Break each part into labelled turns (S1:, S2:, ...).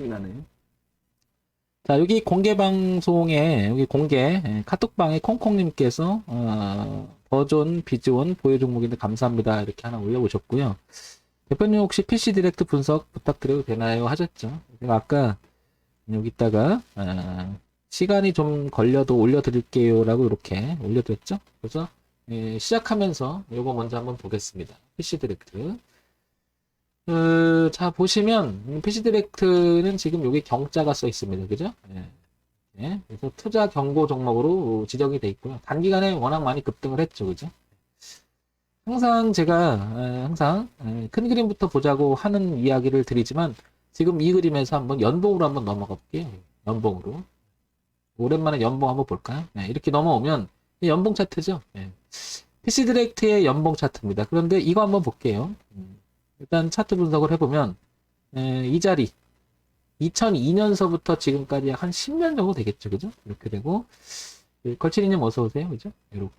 S1: 기침이 나네요. 자, 여기 공개 방송에, 여기 공개, 카톡방에 콩콩님께서, 버전 비즈원 보유 종목인데 감사합니다. 이렇게 하나 올려보셨고요. 대표님 혹시 PC 디렉트 분석 부탁드려도 되나요? 하셨죠. 제가 아까 여기다가, 시간이 좀 걸려도 올려드릴게요. 라고 이렇게 올려드렸죠. 그래서, 시작하면서 요거 먼저 한번 보겠습니다. PC 디렉트. 자, 보시면, PC 디렉트는 지금 여기 경자가 써 있습니다. 그죠? 그래서 투자 경고 종목으로 지정이 돼 있고요. 단기간에 워낙 많이 급등을 했죠. 그죠? 항상 제가, 항상, 큰 그림부터 보자고 하는 이야기를 드리지만, 지금 이 그림에서 한번 연봉으로 한번 넘어가 볼게요. 연봉으로. 오랜만에 연봉 한번 볼까요? 이렇게 넘어오면, 연봉 차트죠? PC 디렉트의 연봉 차트입니다. 그런데 이거 한번 볼게요. 일단 차트 분석을 해보면 이 자리 2002년서부터 지금까지 한 10년 정도 되겠죠. 그죠? 이렇게 되고 걸치리님 어서 오세요. 그죠? 이렇게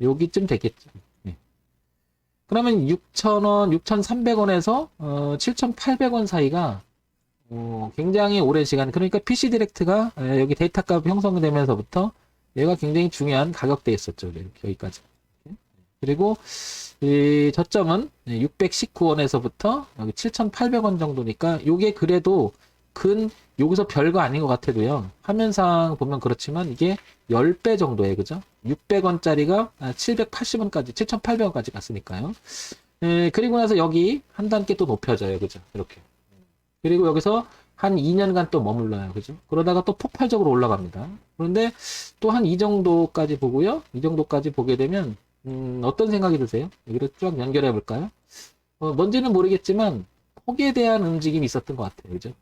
S1: 여기쯤 되겠죠. 그러면 6,000원, 6,300원에서 7,800원 사이가 굉장히 오랜 시간, 그러니까 PC 디렉트가 여기 데이터값 형성되면서부터 얘가 굉장히 중요한 가격대에 있었죠. 이렇게 여기까지. 그리고 이 저점은 619원에서부터 여기 7,800원 정도니까 요게 그래도 여기서 별거 아닌 것 같아도요. 화면상 보면 그렇지만 이게 10배 정도에 그죠? 600원짜리가 780원까지 7,800원까지 갔으니까요. 그리고 나서 여기 한 단계 또 높여져요. 그죠? 이렇게. 그리고 여기서 한 2년간 또 머물러요. 그죠? 그러다가 또 폭발적으로 올라갑니다. 그런데 또 한 이 정도까지 보고요. 이 정도까지 보게 되면 어떤 생각이 드세요? 여기를 쭉 연결해 볼까요? 뭔지는 모르겠지만 폭에 대한 움직임이 있었던 것 같아요. 그죠?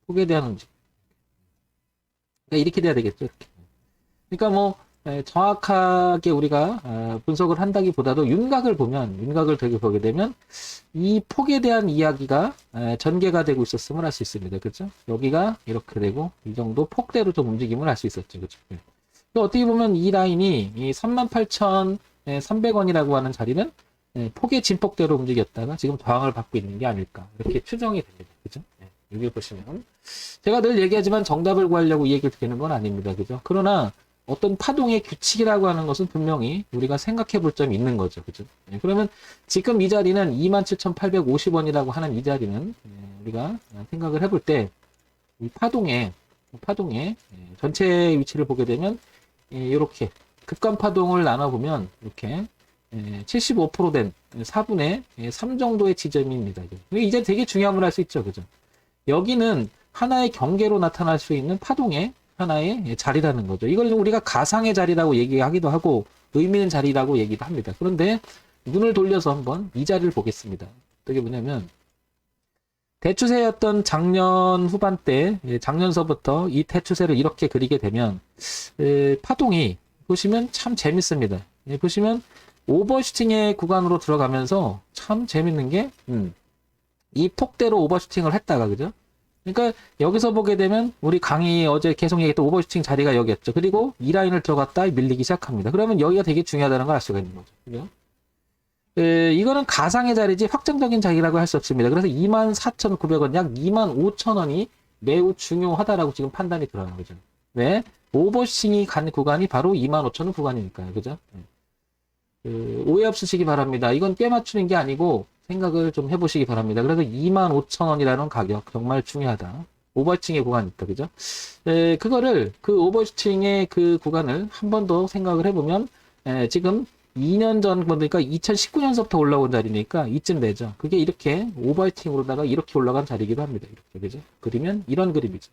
S1: 폭에 대한 움직임. 그러니까 이렇게 돼야 되겠죠. 이렇게. 그러니까 뭐 정확하게 우리가 분석을 한다기보다도 윤곽을 되게 보게 되면 이 폭에 대한 이야기가 전개가 되고 있었음을 알 수 있습니다. 그죠? 여기가 이렇게 되고 이 정도 폭대로 좀 움직임을 할 수 있었죠. 그죠? 어떻게 보면 이 라인이 이 38,300원이라고 하는 자리는 폭의 진폭대로 움직였다가 지금 저항을 받고 있는 게 아닐까 이렇게 추정이 됩니다. 그죠? 여기 보시면 제가 늘 얘기하지만 정답을 구하려고 이 얘기를 드리는 건 아닙니다. 그죠? 그러나 어떤 파동의 규칙이라고 하는 것은 분명히 우리가 생각해 볼 점이 있는 거죠. 그죠? 그러면 지금 이 자리는 27,850원이라고 하는 이 자리는 우리가 생각을 해볼 때 이 파동의 전체 위치를 보게 되면 이렇게 급간 파동을 나눠보면 이렇게 75%된 4분의 3 정도의 지점입니다. 이제 되게 중요한 걸 알 수 있죠. 그죠? 여기는 하나의 경계로 나타날 수 있는 파동의 하나의 자리라는 거죠. 이걸 우리가 가상의 자리라고 얘기하기도 하고 의미 있는 자리라고 얘기도 합니다. 그런데 눈을 돌려서 한번 이 자리를 보겠습니다. 어떻게 보냐면 대추세였던 작년 후반때 작년서부터 이 대추세를 이렇게 그리게 되면 파동이 보시면 참 재밌습니다. 보시면 오버슈팅의 구간으로 들어가면서 참 재밌는 게 이 폭대로 오버슈팅을 했다가 그죠? 그러니까 여기서 보게 되면 우리 강의 어제 계속 얘기했던 오버슈팅 자리가 여기였죠. 그리고 이 라인을 들어갔다 밀리기 시작합니다. 그러면 여기가 되게 중요하다는 걸 알 수가 있는 거죠. 그죠? 이거는 가상의 자리지 확정적인 자리라고 할 수 없습니다. 그래서 24,900원, 약 25,000원이 매우 중요하다라고 지금 판단이 들어요. 그죠? 왜? 오버슈팅이 간 구간이 바로 25,000원 구간이니까요. 그죠? 오해 없으시기 바랍니다. 이건 꽤 맞추는 게 아니고 생각을 좀 해보시기 바랍니다. 그래서 25,000원이라는 가격 정말 중요하다. 오버슈팅의 구간이 있다. 그죠? 그거를 그 오버슈팅의 그 구간을 한 번 더 생각을 해보면 지금 2년 전 보니까 2019년서부터 올라온 자리니까 이쯤 되죠. 그게 이렇게 오버슈팅으로다가 이렇게 올라간 자리이기도 합니다. 이렇게 그죠? 그리면 이런 그림이죠.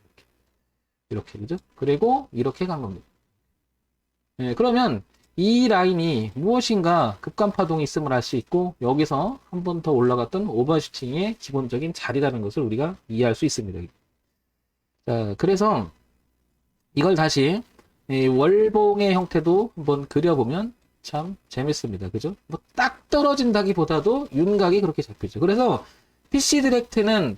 S1: 이렇게 그죠? 그리고 이렇게 간 겁니다. 그러면 이 라인이 무엇인가 급간 파동이 있음을 알 수 있고 여기서 한 번 더 올라갔던 오버슈팅의 기본적인 자리라는 것을 우리가 이해할 수 있습니다. 자, 그래서 이걸 다시 월봉의 형태도 한번 그려보면 참 재밌습니다. 그죠? 뭐 딱 떨어진다기보다도 윤곽이 그렇게 잡히죠. 그래서 PC 디렉트는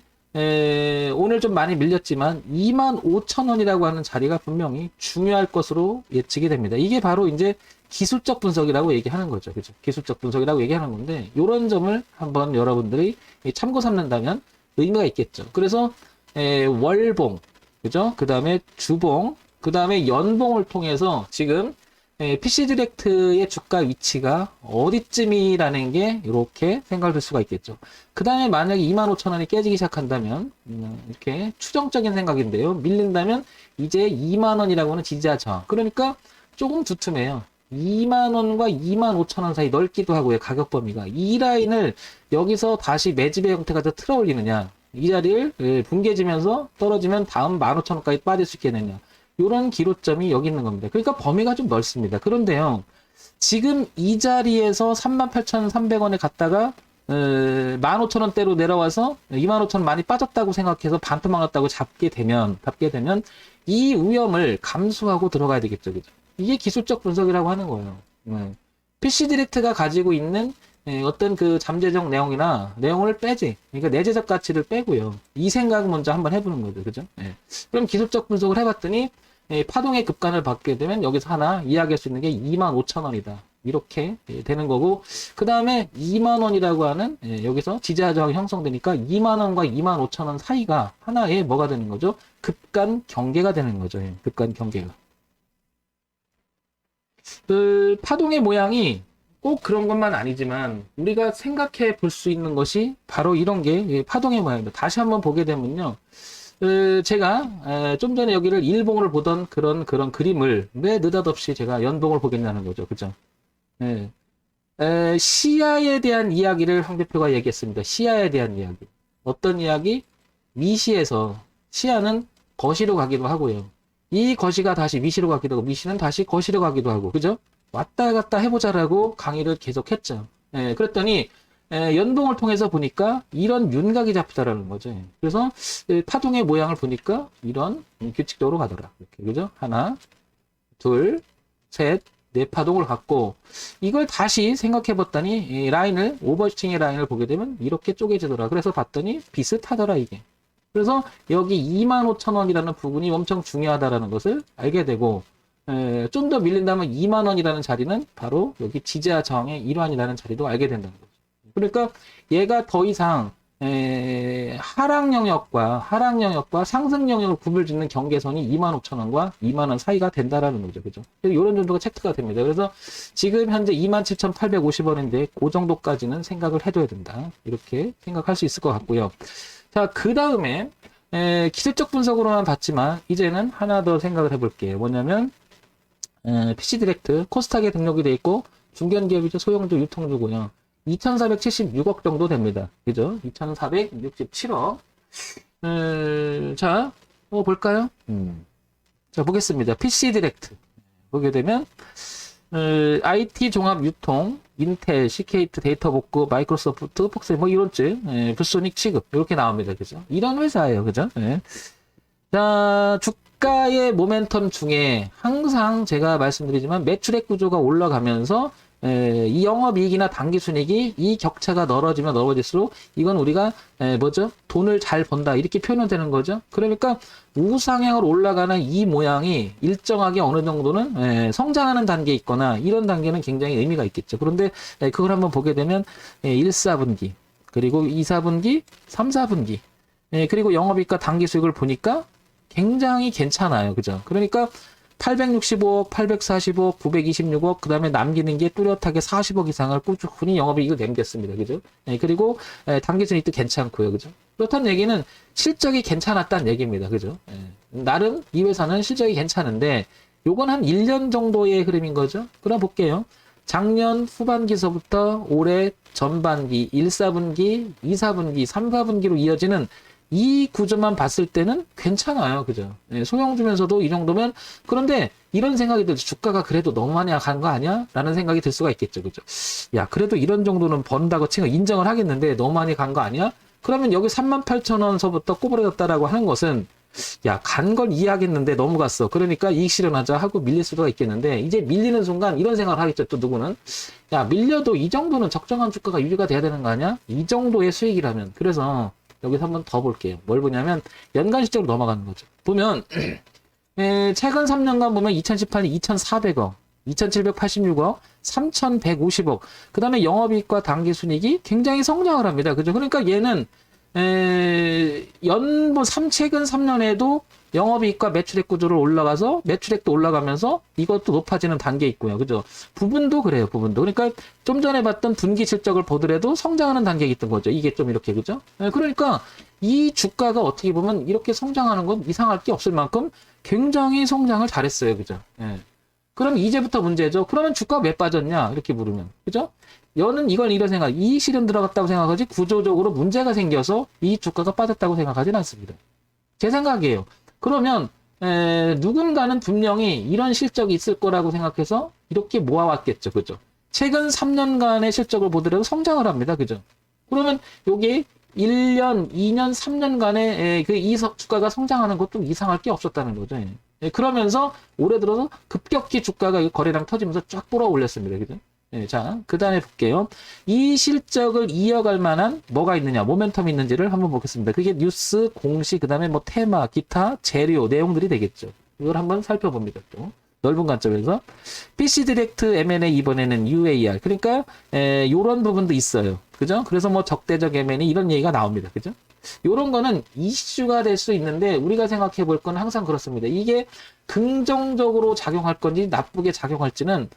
S1: 오늘 좀 많이 밀렸지만 25,000원이라고 하는 자리가 분명히 중요할 것으로 예측이 됩니다. 이게 바로 이제 기술적 분석이라고 얘기하는 거죠. 그죠? 기술적 분석이라고 얘기하는 건데, 요런 점을 한번 여러분들이 참고 삼는다면, 의미가 있겠죠. 그래서 월봉, 그죠? 그 다음에 주봉, 그 다음에 연봉을 통해서 지금 PC 디렉트의 주가 위치가 어디쯤이라는 게 이렇게 생각할 수가 있겠죠. 그 다음에 만약에 25,000원이 깨지기 시작한다면 이렇게 추정적인 생각인데요. 밀린다면 이제 2만원이라고 하는 지지하 저항. 그러니까 조금 두툼해요. 2만원과 25,000원 사이 넓기도 하고요. 가격 범위가. 이 라인을 여기서 다시 매집의 형태가 더 틀어 올리느냐. 이 자리를 붕괴지면서 떨어지면 다음 15,000원까지 빠질 수 있겠느냐. 이런 기로점이 여기 있는 겁니다. 그러니까 범위가 좀 넓습니다. 그런데요, 지금 이 자리에서 38,300원에 갔다가 15,000원대로 내려와서 25,000원 많이 빠졌다고 생각해서 반토막 났다고 잡게 되면 이 위험을 감수하고 들어가야 되겠죠. 그죠? 이게 기술적 분석이라고 하는 거예요. PC 디렉트가 가지고 있는 어떤 그 잠재적 내용을 빼지. 그러니까 내재적 가치를 빼고요. 이 생각을 먼저 한번 해보는 거죠. 그죠? 그럼 기술적 분석을 해봤더니 파동의 급간을 받게 되면 여기서 하나 이야기할 수 있는 게 25,000원이다. 이렇게 되는 거고, 그 다음에 2만원이라고 하는 여기서 지지하 저항이 형성되니까 2만원과 25,000원 사이가 하나의 뭐가 되는 거죠? 급간 경계가 되는 거죠. 급간 경계가. 그 파동의 모양이 꼭 그런 것만 아니지만 우리가 생각해 볼 수 있는 것이 바로 이런 게 파동의 모양입니다. 다시 한번 보게 되면요. 제가 좀 전에 여기를 일봉을 보던 그런 그림을 왜 느닷없이 제가 연봉을 보겠냐는 거죠. 그죠? 시야에 대한 이야기를 황 대표가 얘기했습니다. 시야에 대한 이야기. 어떤 이야기? 미시에서 시야는 거시로 가기도 하고요. 이 거시가 다시 미시로 가기도 하고 미시는 다시 거시로 가기도 하고. 그죠? 왔다 갔다 해보자라고 강의를 계속했죠. 그랬더니 연봉을 통해서 보니까 이런 윤곽이 잡히다라는 거죠. 그래서 파동의 모양을 보니까 이런 규칙적으로 가더라. 이렇게, 그죠? 하나, 둘, 셋, 네 파동을 갖고 이걸 다시 생각해 봤더니 이 라인을 오버슈팅의 라인을 보게 되면 이렇게 쪼개지더라. 그래서 봤더니 비슷하더라 이게. 그래서 여기 25,000원이라는 부분이 엄청 중요하다라는 것을 알게 되고, 좀 더 밀린다면 2만원이라는 자리는 바로 여기 지지하 저항의 일환이라는 자리도 알게 된다는 거죠. 그러니까 얘가 더 이상 하락 영역과 상승 영역을 구분 짓는 경계선이 25,000원과 2만원 사이가 된다라는 거죠. 그죠? 이런 정도가 체크가 됩니다. 그래서 지금 현재 27,850원인데 그 정도까지는 생각을 해둬야 된다. 이렇게 생각할 수 있을 것 같고요. 자, 그 다음에 기술적 분석으로만 봤지만 이제는 하나 더 생각을 해볼게요. 뭐냐면 PC 디렉트 코스닥에 등록이 돼 있고 중견기업이죠. 소형주 유통주고요. 2,476억 정도 됩니다. 그죠? 2,467억. 자, 볼까요? 자, 보겠습니다. PC 디렉트. 보게 되면, IT 종합 유통, 인텔, CK트, 데이터복구, 마이크로소프트, 폭스, 뭐 이런 쪽, 불손익 취급. 이렇게 나옵니다. 그죠? 이런 회사예요. 그죠? 자, 주가의 모멘텀 중에 항상 제가 말씀드리지만 매출액 구조가 올라가면서 이 영업이익이나 당기순이익이 이 격차가 넓어지면 넓어질수록 이건 우리가 뭐죠? 돈을 잘 번다 이렇게 표현이 되는 거죠. 그러니까 우상향으로 올라가는 이 모양이 일정하게 어느 정도는 성장하는 단계에 있거나 이런 단계는 굉장히 의미가 있겠죠. 그런데 그걸 한번 보게 되면 1, 4분기 그리고 2, 4분기, 3, 4분기 그리고 영업이익과 당기수익을 보니까 굉장히 괜찮아요. 그죠? 그러니까 865억, 845억, 926억, 그 다음에 남기는 게 뚜렷하게 40억 이상을 꾸준히 영업이익을 남겼습니다. 그죠? 그리고 당기순이익도 괜찮고요. 그죠? 그렇다는 얘기는 실적이 괜찮았다는 얘기입니다. 그죠? 나름 이 회사는 실적이 괜찮은데 요건 한 1년 정도의 흐름인 거죠. 그럼 볼게요. 작년 후반기서부터 올해 전반기, 1, 4분기, 2, 4분기, 3, 4분기로 이어지는 이 구조만 봤을 때는 괜찮아요. 그죠? 소형주면서도 이 정도면, 그런데 이런 생각이 들죠. 주가가 그래도 너무 많이 간 거 아니야? 라는 생각이 들 수가 있겠죠. 그죠? 야, 그래도 이런 정도는 번다고 인정을 하겠는데 너무 많이 간 거 아니야? 그러면 여기 38,000원서부터 꼬부러졌다라고 하는 것은, 야, 간 걸 이해하겠는데 너무 갔어. 그러니까 이익 실현하자 하고 밀릴 수가 있겠는데, 이제 밀리는 순간 이런 생각을 하겠죠. 또 누구는. 야, 밀려도 이 정도는 적정한 주가가 유지가 돼야 되는 거 아니야? 이 정도의 수익이라면. 그래서, 여기서 한번 더 볼게요. 뭘 보냐면 연간 실적으로 넘어가는 거죠. 보면 최근 3년간 보면 2018년 2,400억, 2,786억, 3,150억. 그 다음에 영업이익과 당기순이익이 굉장히 성장을 합니다. 그죠? 그러니까 얘는 최근 3년에도 영업이익과 매출액 구조를 올라가서 매출액도 올라가면서 이것도 높아지는 단계에 있고요. 그죠? 부분도 그래요. 부분도. 그러니까 좀 전에 봤던 분기 실적을 보더라도 성장하는 단계에 있던 거죠. 이게 좀 이렇게. 그죠? 그러니까 이 주가가 어떻게 보면 이렇게 성장하는 건 이상할 게 없을 만큼 굉장히 성장을 잘했어요. 그죠? 예. 그럼 이제부터 문제죠. 그러면 주가가 왜 빠졌냐? 이렇게 물으면. 그죠? 여는 이걸 이런 생각, 이 실현 들어갔다고 생각하지 구조적으로 문제가 생겨서 이 주가가 빠졌다고 생각하지는 않습니다. 제 생각이에요. 그러면 누군가는 분명히 이런 실적이 있을 거라고 생각해서 이렇게 모아왔겠죠. 그죠? 최근 3년간의 실적을 보더라도 성장을 합니다. 그죠? 그러면 요게 1년, 2년, 3년간의 이 주가가 성장하는 것도 이상할 게 없었다는 거죠. 그러면서 올해 들어서 급격히 주가가 거래량 터지면서 쫙 돌아 올렸습니다. 그죠? 자, 그 다음에 볼게요. 이 실적을 이어갈 만한 뭐가 있느냐, 모멘텀이 있는지를 한번 보겠습니다. 그게 뉴스, 공시, 그 다음에 뭐 테마, 기타, 재료, 내용들이 되겠죠. 이걸 한번 살펴봅니다. 또 넓은 관점에서. PC 디렉트 M&A 이번에는 UAR. 그러니까 요런 부분도 있어요. 그죠? 그래서 뭐 적대적 M&A 이런 얘기가 나옵니다. 그죠? 요런 거는 이슈가 될 수 있는데 우리가 생각해 볼 건 항상 그렇습니다. 이게 긍정적으로 작용할 건지 나쁘게 작용할지는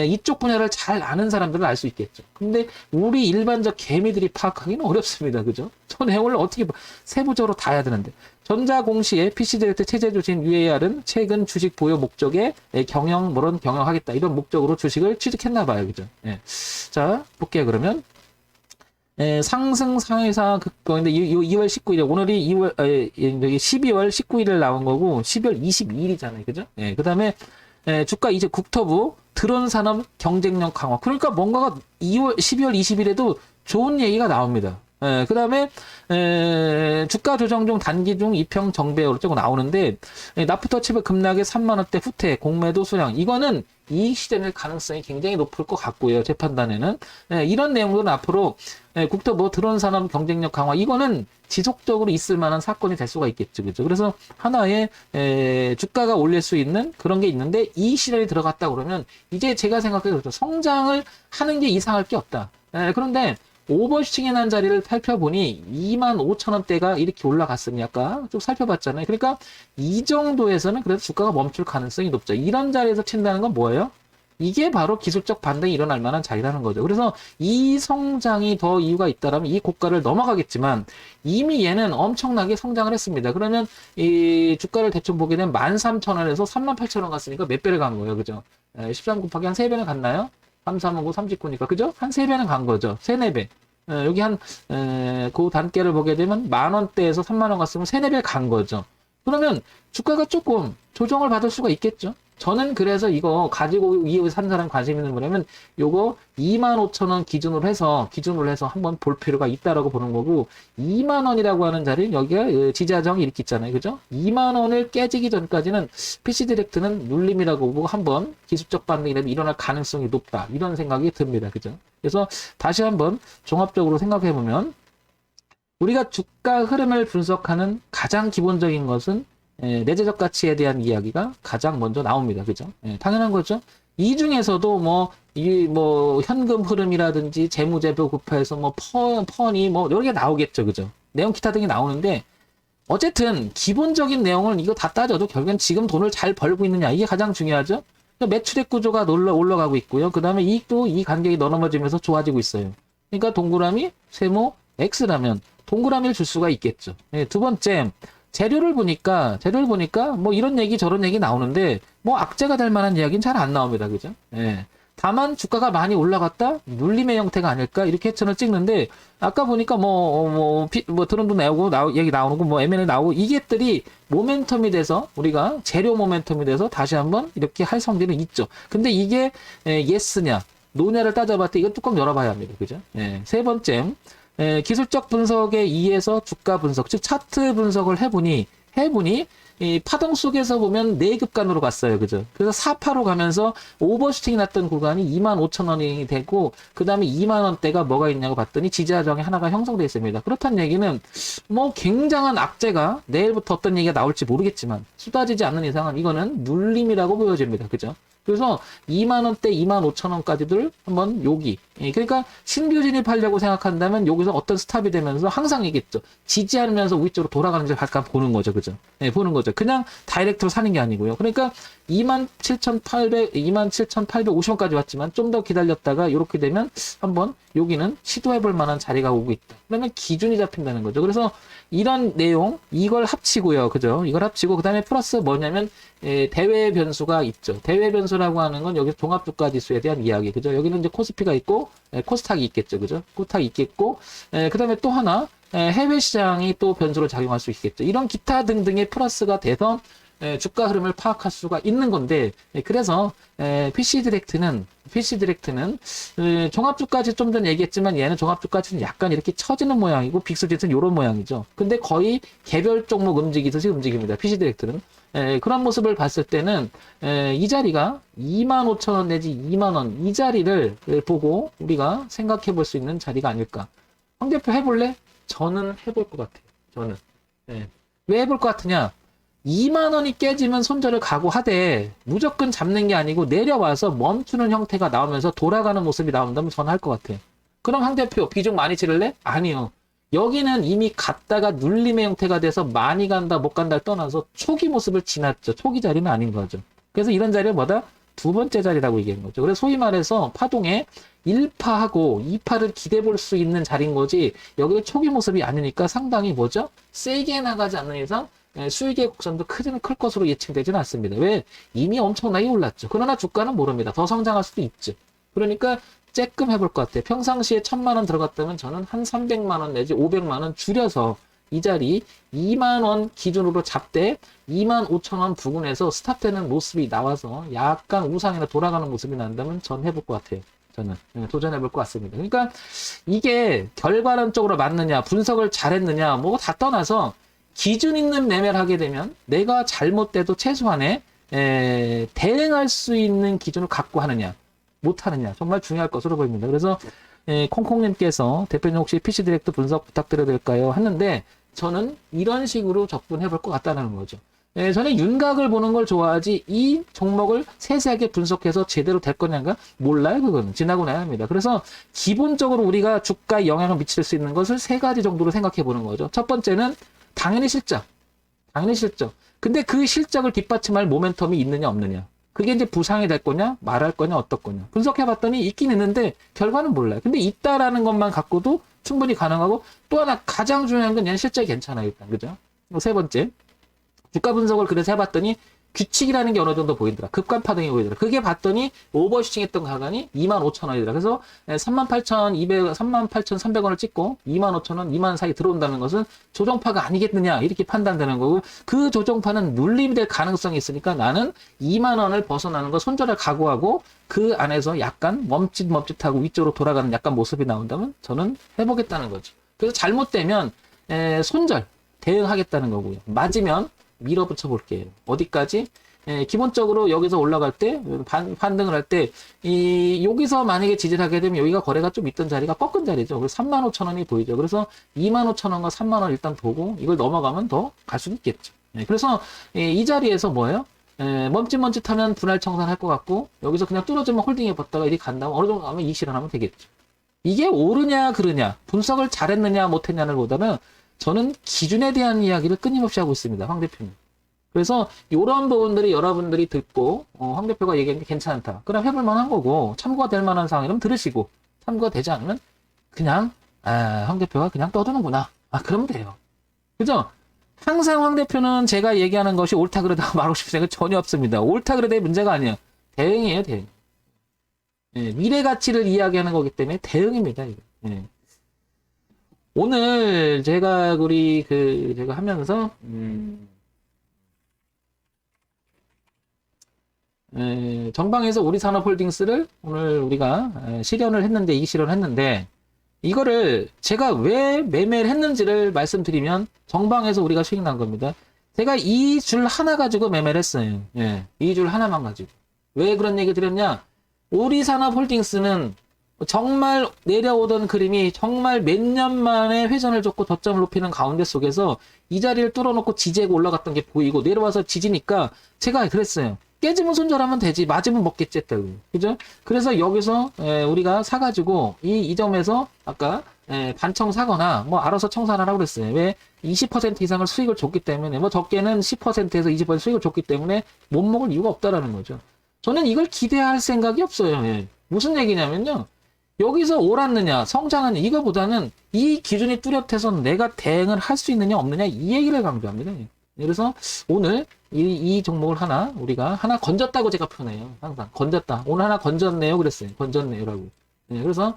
S1: 이쪽 분야를 잘 아는 사람들은 알 수 있겠죠. 근데 우리 일반적 개미들이 파악하기는 어렵습니다. 그죠? 저 내용을 어떻게 세부적으로 다 해야 되는데. 전자공시의 PC디렉트 체제 조진 UAR은 최근 주식 보유 목적에 경영하겠다. 이런 목적으로 주식을 취득했나 봐요. 그죠? 자, 볼게요. 그러면. 상승 상회사 근데 2월 19일 오늘이 12월 19일을 나온 거고 12월 22일이잖아요. 그죠? 그 다음에 주가 이제 국토부 드론 산업 경쟁력 강화. 그러니까 뭔가가 12월 20일에도 좋은 얘기가 나옵니다. 그 다음에 주가 조정 중 단기 중 이평 정배 어쩌고 나오는데 나프터치브 급락에 3만원대 후퇴 공매도 수량 이거는 이익 실현일 가능성이 굉장히 높을 것 같고요. 제 판단에는 이런 내용들은 앞으로 국토부 드론 산업 경쟁력 강화 이거는 지속적으로 있을 만한 사건이 될 수가 있겠죠. 그죠? 그래서 하나의 주가가 올릴 수 있는 그런 게 있는데 이익 실현이 들어갔다 그러면 이제 제가 생각해도 그렇죠. 성장을 하는 게 이상할 게 없다. 그런데 오버슈팅에 난 자리를 살펴보니 25,000원대가 이렇게 올라갔으니 아까 좀 살펴봤잖아요. 그러니까 이 정도에서는 그래도 주가가 멈출 가능성이 높죠. 이런 자리에서 친다는 건 뭐예요? 이게 바로 기술적 반등이 일어날 만한 자리라는 거죠. 그래서 이 성장이 더 이유가 있다라면 이 고가를 넘어가겠지만 이미 얘는 엄청나게 성장을 했습니다. 그러면 이 주가를 대충 보게 되면 13,000원에서 38,000원 갔으니까 몇 배를 간 거예요. 그죠? 13 곱하기 한 3배는 갔나요? 3, 3, 5, 39니까. 그죠? 한 3배는 간 거죠. 3, 4배. 여기 그 단계를 보게 되면 10,000원대에서 30,000원 갔으면 3, 4배 간 거죠. 그러면 주가가 조금 조정을 받을 수가 있겠죠. 저는 그래서 이거 가지고 이후 산 사람 관심 있는 거라면 요거 25,000원 기준으로 해서 한번 볼 필요가 있다라고 보는 거고 2만원이라고 하는 자리는 여기가 지지하정이 이렇게 있잖아요. 그죠? 2만원을 깨지기 전까지는 PC 디렉트는 눌림이라고 보고 한번 기술적 반등이 일어날 가능성이 높다. 이런 생각이 듭니다. 그죠? 그래서 다시 한번 종합적으로 생각해 보면 우리가 주가 흐름을 분석하는 가장 기본적인 것은 내재적 가치에 대한 이야기가 가장 먼저 나옵니다. 그죠? 당연한 거죠. 이 중에서도 현금 흐름이라든지 재무제표 구파에서 펀이 여러 개 나오겠죠. 그죠? 내용 기타 등이 나오는데 어쨌든 기본적인 내용을 이거 다 따져도 결국엔 지금 돈을 잘 벌고 있느냐 이게 가장 중요하죠. 매출액 구조가 올라가고 있고요. 그 다음에 이익도 이 간격이 넘어지면서 좋아지고 있어요. 그러니까 동그라미 세모 X라면 동그라미를 줄 수가 있겠죠. 두 번째 재료를 보니까 이런 얘기 저런 얘기 나오는데 악재가 될 만한 이야기는 잘 안 나옵니다. 그죠? 다만 주가가 많이 올라갔다 눌림의 형태가 아닐까 이렇게 해천을 찍는데 아까 보니까 드론도 얘기 나오고 M&A 나오고 이게들이 모멘텀이 돼서 우리가 재료 모멘텀이 돼서 다시 한번 이렇게 할 성질은 있죠. 근데 이게 예스냐 노냐를 따져봤을 때 이거 뚜껑 열어봐야 합니다. 그죠? 세 번째 기술적 분석에 의해서 주가 분석, 즉 차트 분석을 해보니 이 파동 속에서 보면 내급간으로 갔어요. 그죠? 그래서 4파로 가면서 오버슈팅이 났던 구간이 25,000원이 되고 그 다음에 2만원대가 뭐가 있냐고 봤더니 지지하정이 하나가 형성되어 있습니다. 그렇다는 얘기는 굉장한 악재가 내일부터 어떤 얘기가 나올지 모르겠지만 쏟아지지 않는 이상은 이거는 눌림이라고 보여집니다. 그죠? 그래서 2만 원대, 2만 5천 원까지들 한번 여기. 예, 그러니까 신규 진입하려고 생각한다면 여기서 어떤 스탑이 되면서 항상 얘기했죠. 지지하면서 위쪽으로 돌아가는지 잠깐 보는 거죠. 그죠? 예, 보는 거죠. 그냥 다이렉트로 사는 게 아니고요. 그러니까 27,850원까지 왔지만 좀 더 기다렸다가 이렇게 되면 한번 여기는 시도해볼 만한 자리가 오고 있다. 그러면 기준이 잡힌다는 거죠. 그래서 이런 내용, 이걸 합치고요. 그죠? 이걸 합치고, 그 다음에 플러스 뭐냐면, 대외 변수가 있죠. 대외 변수라고 하는 건 여기 종합주가 지수에 대한 이야기. 그죠? 여기는 이제 코스피가 있고, 코스닥이 있겠죠. 그죠? 코스닥이 있겠고, 그 다음에 또 하나, 해외 시장이 또 변수로 작용할 수 있겠죠. 이런 기타 등등의 플러스가 돼서, 주가 흐름을 파악할 수가 있는 건데, 그래서 PC 디렉트는 종합주가지 좀 전에 얘기했지만 얘는 종합주가지는 약간 이렇게 처지는 모양이고 빅스짓은 이런 모양이죠. 근데 거의 개별 종목 움직이듯이 움직입니다. PC 디렉트는. 그런 모습을 봤을 때는 이 자리가 25,000원 내지 2만원 이 자리를 보고 우리가 생각해 볼 수 있는 자리가 아닐까. 황 대표 해볼래? 저는 해볼 것 같아요. 저는. 왜 해볼 것 같으냐? 2만 원이 깨지면 손절을 각오하되 무조건 잡는 게 아니고 내려와서 멈추는 형태가 나오면서 돌아가는 모습이 나온다면 저는 할 것 같아요. 그럼 황 대표 비중 많이 치를래? 아니요. 여기는 이미 갔다가 눌림의 형태가 돼서 많이 간다 못 간다를 떠나서 초기 모습을 지났죠. 초기 자리는 아닌 거죠. 그래서 이런 자리는 뭐다? 두 번째 자리라고 얘기하는 거죠. 그래서 소위 말해서 파동에 1파하고 2파를 기대 볼 수 있는 자리인 거지 여기는 초기 모습이 아니니까 상당히 뭐죠? 세게 나가지 않는 이상 수익의 곡선도 크지는 클 것으로 예측되지는 않습니다. 왜? 이미 엄청나게 올랐죠. 그러나 주가는 모릅니다. 더 성장할 수도 있죠. 그러니까 쬐끔 해볼 것 같아요. 평상시에 1,000만 원 들어갔다면 저는 한 300만 원 내지 500만 원 줄여서 이 자리 2만 원 기준으로 잡되 2만 5천 원 부근에서 스탑되는 모습이 나와서 약간 우상이나 돌아가는 모습이 난다면 전 해볼 것 같아요. 저는 도전해볼 것 같습니다. 그러니까 이게 결과론적으로 맞느냐 분석을 잘했느냐 뭐 다 떠나서 기준 있는 매매를 하게 되면 내가 잘못돼도 최소한의 대응할 수 있는 기준을 갖고 하느냐 못하느냐 정말 중요할 것으로 보입니다. 그래서 콩콩님께서 대표님 혹시 PC 디렉트 분석 부탁드려도 될까요? 하는데 저는 이런 식으로 접근해 볼 것 같다는 거죠. 저는 윤곽을 보는 걸 좋아하지 이 종목을 세세하게 분석해서 제대로 될 거냐가 몰라요. 그거는 지나고 나야 합니다. 그래서 기본적으로 우리가 주가에 영향을 미칠 수 있는 것을 세 가지 정도로 생각해 보는 거죠. 첫 번째는 당연히 실적. 근데 그 실적을 뒷받침할 모멘텀이 있느냐 없느냐. 그게 이제 부상이 될 거냐 말할 거냐 어떨 거냐. 분석해 봤더니 있긴 있는데 결과는 몰라요. 근데 있다라는 것만 갖고도 충분히 가능하고 또 하나 가장 중요한 건 얘는 실적이 괜찮아요. 일단 그죠? 세 번째. 주가 분석을 그래서 해봤더니 규칙이라는 게 어느 정도 보이더라. 급간 파동이 보이더라. 그게 봤더니 오버슈팅 했던 가간이 25,000원이더라. 그래서 38,300원을 찍고 25,000원, 2만 사이 들어온다는 것은 조정파가 아니겠느냐 이렇게 판단되는 거고 그 조정파는 눌림이 될 가능성이 있으니까 나는 2만 원을 벗어나는 거 손절을 각오하고 그 안에서 약간 멈칫멈칫하고 위쪽으로 돌아가는 약간 모습이 나온다면 저는 해보겠다는 거죠. 그래서 잘못되면 손절 대응하겠다는 거고요. 맞으면 밀어붙여 볼게요. 어디까지? 기본적으로 여기서 올라갈 때, 반등을 할 때, 여기서 만약에 지지를 하게 되면 여기가 거래가 좀 있던 자리가 꺾은 자리죠. 그래서 35,000원이 보이죠. 그래서 25,000원과 3만원 일단 보고 이걸 넘어가면 더 갈 수도 있겠죠. 그래서 이 자리에서 뭐예요? 멈칫멈칫하면 분할 청산할 것 같고 여기서 그냥 뚫어지면 홀딩해 봤다가 이렇게 간다면 어느 정도 가면 이익 실현하면 되겠죠. 이게 옳으냐 그르냐, 분석을 잘했느냐 못했냐를 보다는 저는 기준에 대한 이야기를 끊임없이 하고 있습니다. 황 대표님. 그래서 이런 부분들이 여러분들이 듣고 황 대표가 얘기하는 게 괜찮다. 그럼 해볼 만한 거고 참고가 될 만한 상황이면 들으시고 참고가 되지 않으면 그냥 황 대표가 그냥 떠드는구나. 그러면 돼요. 그죠? 항상 황 대표는 제가 얘기하는 것이 옳다 그러다 말하고 싶은 생각 전혀 없습니다. 옳다 그러다의 문제가 아니에요. 대응이에요. 대응. 미래 가치를 이야기하는 거기 때문에 대응입니다. 이거. 오늘 제가 제가 하면서 정방에서 우리산업홀딩스를 오늘 우리가 실현을 했는데 이익 실현을 했는데 이거를 제가 왜 매매를 했는지를 말씀드리면 정방에서 우리가 수익 난 겁니다. 제가 이 줄 하나 가지고 매매를 했어요. 이 줄 하나만 가지고. 왜 그런 얘기 드렸냐? 우리산업홀딩스는 정말 내려오던 그림이 정말 몇 년 만에 회전을 줬고 저점을 높이는 가운데 속에서 이 자리를 뚫어놓고 지지하고 올라갔던 게 보이고 내려와서 지지니까 제가 그랬어요. 깨지면 손절하면 되지. 맞으면 먹겠지 했다고. 그죠? 그래서 여기서 우리가 사가지고 이 점에서 아까 반청 사거나 뭐 알아서 청산하라고 그랬어요. 왜? 20% 이상을 수익을 줬기 때문에 뭐 적게는 10%에서 20% 수익을 줬기 때문에 못 먹을 이유가 없다라는 거죠. 저는 이걸 기대할 생각이 없어요. 예. 무슨 얘기냐면요. 여기서 옳았느냐, 성장하느냐, 이거보다는 이 기준이 뚜렷해서 내가 대응을 할 수 있느냐, 없느냐, 이 얘기를 강조합니다. 그래서 오늘 이 종목을 우리가 하나 건졌다고 제가 표현해요. 항상. 건졌다. 오늘 하나 건졌네요. 그랬어요. 건졌네요라고. 그래서,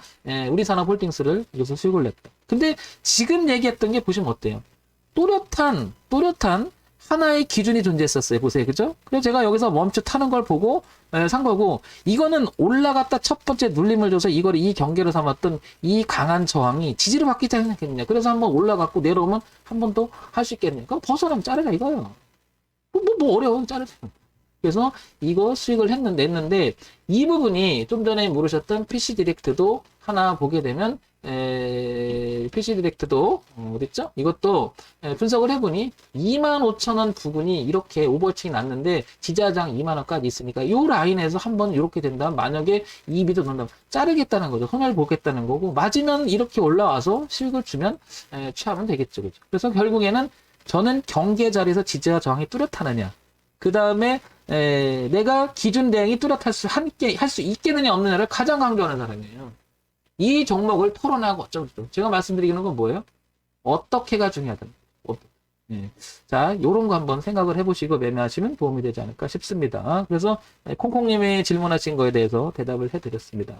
S1: 우리산업홀딩스를 여기서 수익을 냈다. 근데 지금 얘기했던 게 보시면 어때요? 또렷한 하나의 기준이 존재했었어요. 보세요. 그죠? 그래서 제가 여기서 멈칫하는 걸 보고 산 거고, 이거는 올라갔다 첫 번째 눌림을 줘서 이걸 이 경계로 삼았던 이 강한 저항이 지지를 받기 때문이겠냐. 그래서 한번 올라갔고 내려오면 한 번 더 할 수 있겠냐. 그럼 벗어나면 자르자 이거예요. 뭐 어려워. 자르자. 그래서 이거 수익을 냈는데 이 부분이 좀 전에 물으셨던 PC 디렉트도 하나 보게 되면 PC 디렉트도 어딨죠? 이것도 분석을 해보니 25,000원 부분이 이렇게 오버칭이 났는데 지지하장 2만원까지 있으니까 이 라인에서 한번 이렇게 된다면 만약에 이익이 더 넣는다면 자르겠다는 거죠. 손해를 보겠다는 거고 맞으면 이렇게 올라와서 수익을 주면 취하면 되겠죠. 그죠? 그래서 결국에는 저는 경계 자리에서 지지와 저항이 뚜렷하느냐 그 다음에 내가 기준 대응이 뚜렷할 수 있겠느냐 없느냐를 가장 강조하는 사람이에요. 이 종목을 토론하고 어쩌고 제가 말씀드리는 건 뭐예요? 어떻게가 중요하다. 자, 요런 거 한번 생각을 해보시고 매매하시면 도움이 되지 않을까 싶습니다. 그래서 콩콩님이 질문하신 거에 대해서 대답을 해드렸습니다.